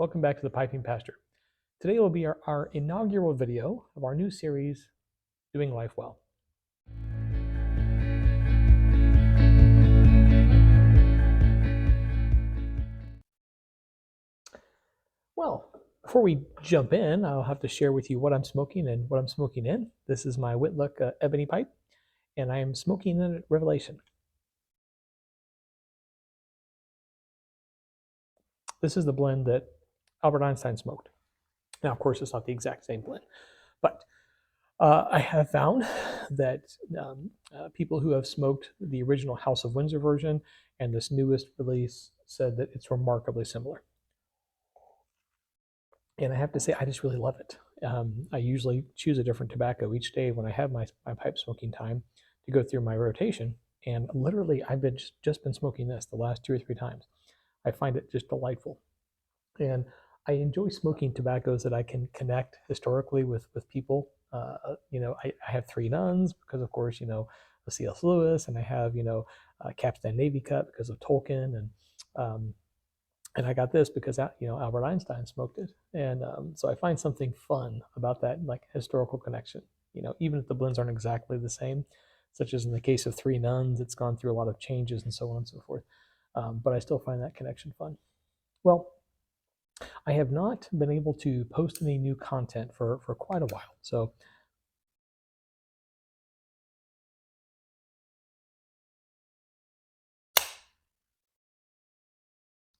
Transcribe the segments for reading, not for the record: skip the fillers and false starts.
Welcome back to the Piping Pastor. Today will be our inaugural video of our new series, Doing Life Well. Well, before we jump in, I'll have to share with you what I'm smoking and what I'm smoking in. This is my Whitlock Ebony Pipe, and I am smoking in it Revelation. This is the blend that Albert Einstein smoked. Now, of course, it's not the exact same blend, but I have found that people who have smoked the original House of Windsor version and this newest release said that it's remarkably similar. And I have to say, I just really love it. I usually choose a different tobacco each day when I have my pipe smoking time to go through my rotation. And literally, I've just been smoking this the last 2 or 3 times. I find it just delightful. And I enjoy smoking tobaccos that I can connect historically with people. I have 3 nuns because, of course, C.S. Lewis, and I have, Capstan Navy Cut because of Tolkien, and I got this because Albert Einstein smoked it, and so I find something fun about that, like historical connection. Even if the blends aren't exactly the same, such as in the case of 3 nuns, it's gone through a lot of changes and so on and so forth. But I still find that connection fun. Well, I have not been able to post any new content for quite a while, so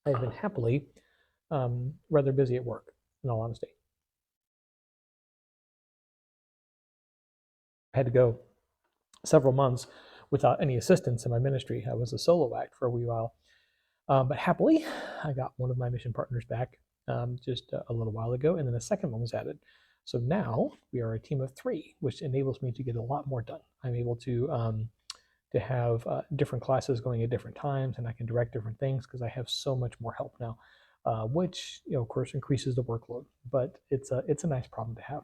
I've been happily rather busy at work, in all honesty. I had to go several months without any assistance in my ministry. I was a solo act for a wee while. But happily, I got one of my mission partners back just a little while ago, and then a second one was added. So now we are a team of 3, which enables me to get a lot more done. I'm able to have different classes going at different times, and I can direct different things because I have so much more help now, which of course increases the workload. But it's a nice problem to have.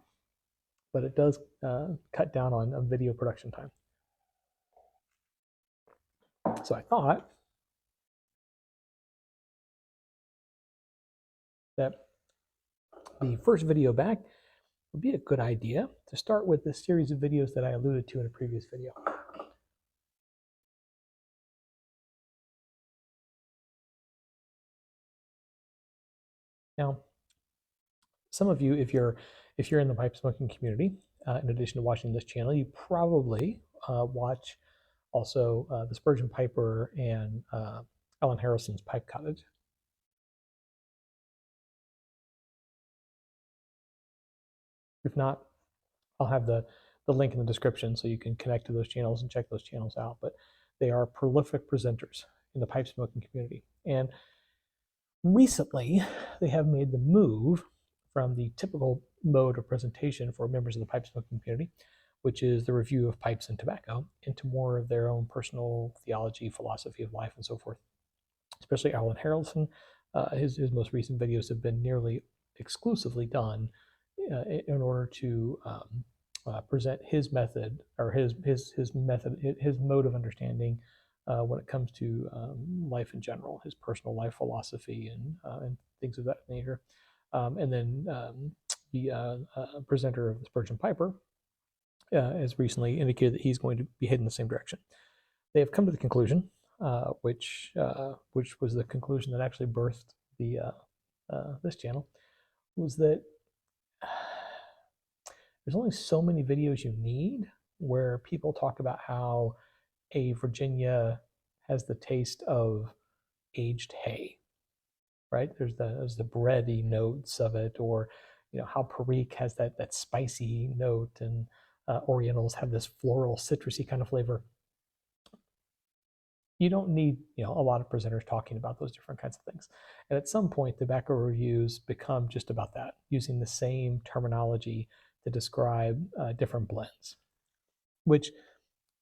But it does cut down on video production time. So I thought that the first video back would be a good idea to start with this series of videos that I alluded to in a previous video. Now, some of you, if you're in the pipe smoking community, in addition to watching this channel, you probably watch also the Spurgeon Piper and Alan Harrison's Pipe Cottage. If not, I'll have the link in the description so you can connect to those channels and check those channels out. But they are prolific presenters in the pipe smoking community. And recently, they have made the move from the typical mode of presentation for members of the pipe smoking community, which is the review of pipes and tobacco, into more of their own personal theology, philosophy of life, and so forth. Especially Alan Harrison, his most recent videos have been nearly exclusively done in order to present his method, or his mode of understanding when it comes to life in general, his personal life philosophy and things of that nature. And then the presenter of the Spurgeon Piper has recently indicated that he's going to be heading the same direction. They have come to the conclusion, which was the conclusion that actually birthed the this channel, was that there's only so many videos you need where people talk about how a Virginia has the taste of aged hay, right? There's the bready notes of it, or how Perique has that spicy note, and Orientals have this floral, citrusy kind of flavor. You don't need a lot of presenters talking about those different kinds of things. And at some point, tobacco reviews become just about that, using the same terminology to describe different blends. Which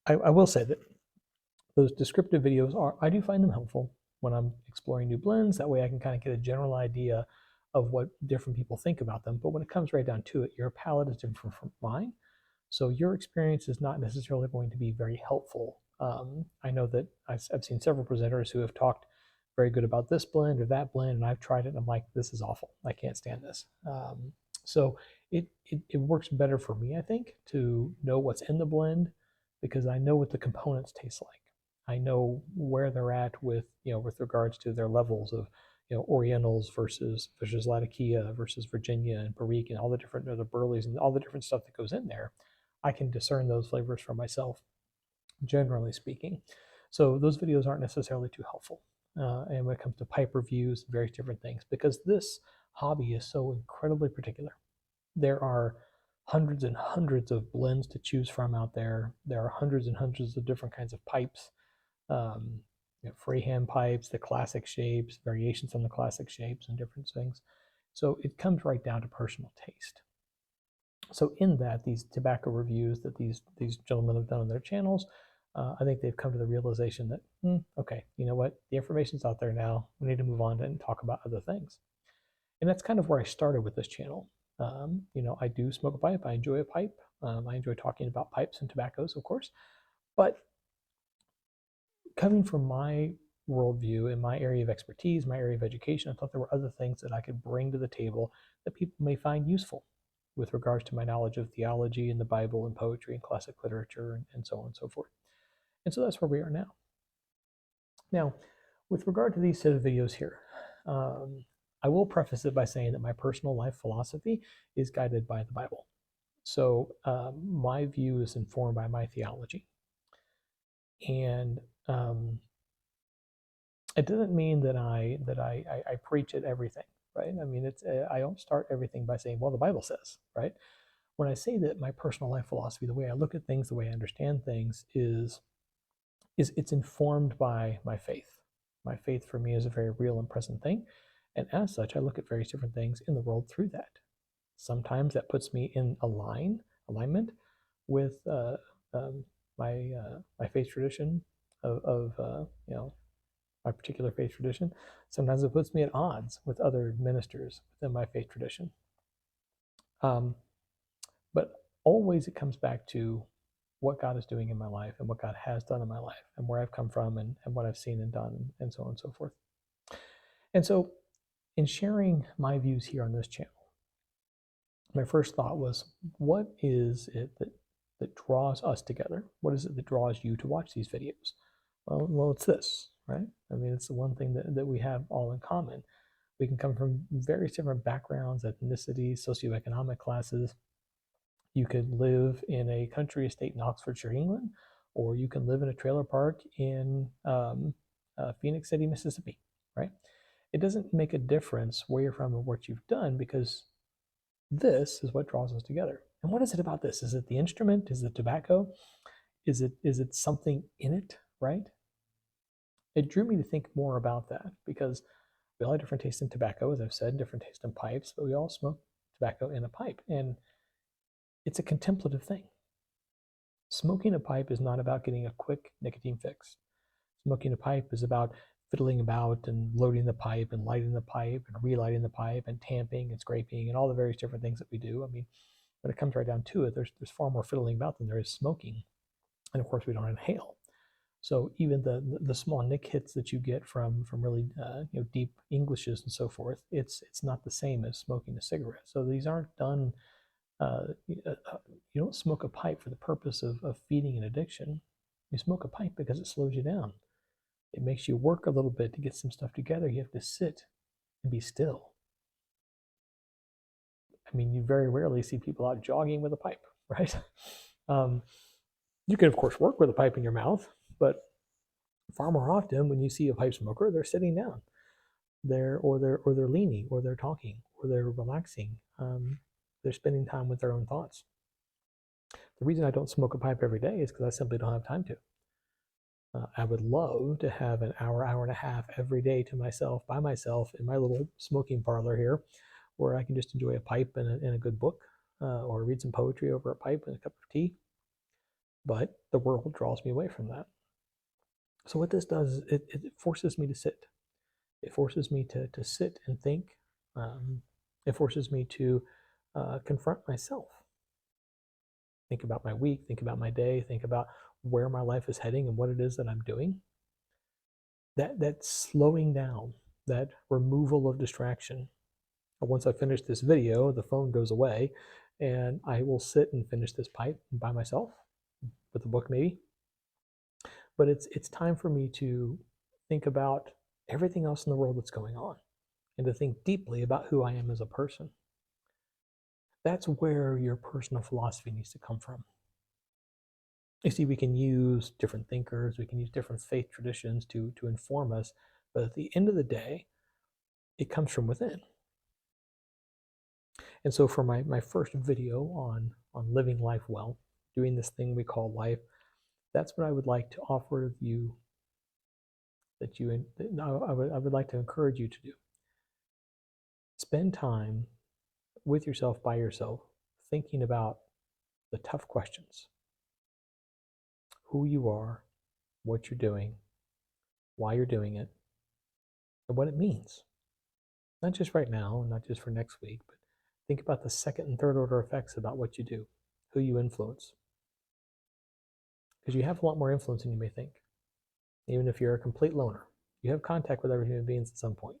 I will say that those descriptive videos I do find them helpful when I'm exploring new blends. That way I can kind of get a general idea of what different people think about them. But when it comes right down to it, your palate is different from mine. So your experience is not necessarily going to be very helpful. I know that I've seen several presenters who have talked very good about this blend or that blend, and I've tried it and I'm like, this is awful. I can't stand this. So it works better for me, I think, to know what's in the blend because I know what the components taste like. I know where they're at with with regards to their levels of Orientals versus Latakia versus Virginia and Barrique and all the different the Burleys and all the different stuff that goes in there. I can discern those flavors for myself, generally speaking. So those videos aren't necessarily too helpful. And when it comes to pipe reviews, various different things, because this hobby is so incredibly particular. There are hundreds and hundreds of blends to choose from out there. There are hundreds and hundreds of different kinds of pipes. Um, freehand pipes, the classic shapes, variations on the classic shapes, and different things. So it comes right down to personal taste. So in that, these tobacco reviews that these gentlemen have done on their channels, I think they've come to the realization that, okay, you know what, the information's out there now. We need to move on and talk about other things. And that's kind of where I started with this channel. I do smoke a pipe. I enjoy a pipe. I enjoy talking about pipes and tobaccos, of course. But coming from my worldview and my area of expertise, my area of education, I thought there were other things that I could bring to the table that people may find useful with regards to my knowledge of theology and the Bible and poetry and classic literature and so on and so forth. And so that's where we are now. Now, with regard to these set of videos here, I will preface it by saying that my personal life philosophy is guided by the Bible. So my view is informed by my theology. And it doesn't mean that I preach at everything, right? I mean, I don't start everything by saying, well, the Bible says, right? When I say that my personal life philosophy, the way I look at things, the way I understand things is it's informed by my faith. My faith for me is a very real and present thing. And as such, I look at various different things in the world through that. Sometimes that puts me in alignment with my faith tradition of my particular faith tradition. Sometimes it puts me at odds with other ministers within my faith tradition. But always it comes back to what God is doing in my life and what God has done in my life and where I've come from and what I've seen and done and so on and so forth. And so in sharing my views here on this channel, my first thought was, what is it that draws us together? What is it that draws you to watch these videos? Well, it's this, right? I mean, it's the one thing that we have all in common. We can come from various different backgrounds, ethnicities, socioeconomic classes. You could live in a country estate in Oxfordshire, England, or you can live in a trailer park in Phoenix City, Mississippi, right? It doesn't make a difference where you're from or what you've done because this is what draws us together. And what is it about this? Is it the instrument? Is it tobacco? Is it something in it, right? It drew me to think more about that because we all have different tastes in tobacco, as I've said, different tastes in pipes, but we all smoke tobacco in a pipe. And it's a contemplative thing. Smoking a pipe is not about getting a quick nicotine fix. Smoking a pipe is about fiddling about and loading the pipe and lighting the pipe and relighting the pipe and tamping and scraping and all the various different things that we do. I mean, when it comes right down to it, there's far more fiddling about than there is smoking. And of course, we don't inhale. So even the small nick hits that you get from really deep Englishes and so forth, it's not the same as smoking a cigarette. So these aren't done. You don't smoke a pipe for the purpose of feeding an addiction. You smoke a pipe because it slows you down. It makes you work a little bit to get some stuff together. You have to sit and be still. I mean, you very rarely see people out jogging with a pipe, right? You can, of course, work with a pipe in your mouth, but far more often when you see a pipe smoker, they're sitting down. They're leaning, or they're talking, or they're relaxing. They're spending time with their own thoughts. The reason I don't smoke a pipe every day is because I simply don't have time to. I would love to have an hour and a half every day to myself, by myself, in my little smoking parlor here, where I can just enjoy a pipe and a good book, or read some poetry over a pipe and a cup of tea. But the world draws me away from that. So what this does is it forces me to sit. It forces me to sit and think. It forces me to confront myself. Think about my week, think about my day, think about where my life is heading and what it is that I'm doing. that slowing down, that removal of distraction. Once I finish this video, the phone goes away, and I will sit and finish this pipe by myself with a book maybe. But it's time for me to think about everything else in the world that's going on, and to think deeply about who I am as a person. That's where your personal philosophy needs to come from. You see, we can use different thinkers, we can use different faith traditions to inform us, but at the end of the day, it comes from within. And so for my first video on living life well, doing this thing we call life, that's what I would like to offer you, I would like to encourage you to do. Spend time with yourself, by yourself, thinking about the tough questions: who you are, what you're doing, why you're doing it, and what it means. Not just right now, not just for next week, but think about the second and third order effects about what you do, who you influence. Because you have a lot more influence than you may think. Even if you're a complete loner, you have contact with other human beings at some point.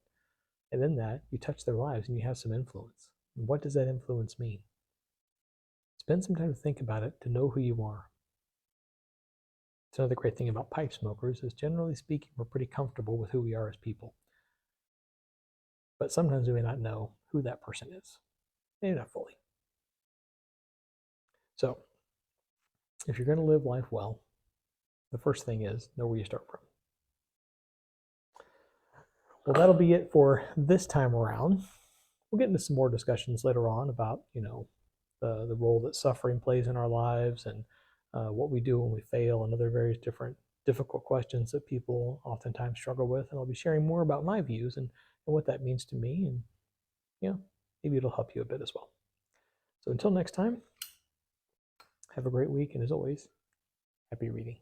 And in that, you touch their lives and you have some influence. And what does that influence mean? Spend some time to think about it, to know who you are. It's another great thing about pipe smokers is, generally speaking, we're pretty comfortable with who we are as people. But sometimes we may not know who that person is. Maybe not fully. So, if you're going to live life well, the first thing is know where you start from. Well, that'll be it for this time around. We'll get into some more discussions later on about, the role that suffering plays in our lives, and what we do when we fail, and other various different difficult questions that people oftentimes struggle with. And I'll be sharing more about my views and what that means to me, and maybe it'll help you a bit as well. So until next time, have a great week, and as always, happy reading.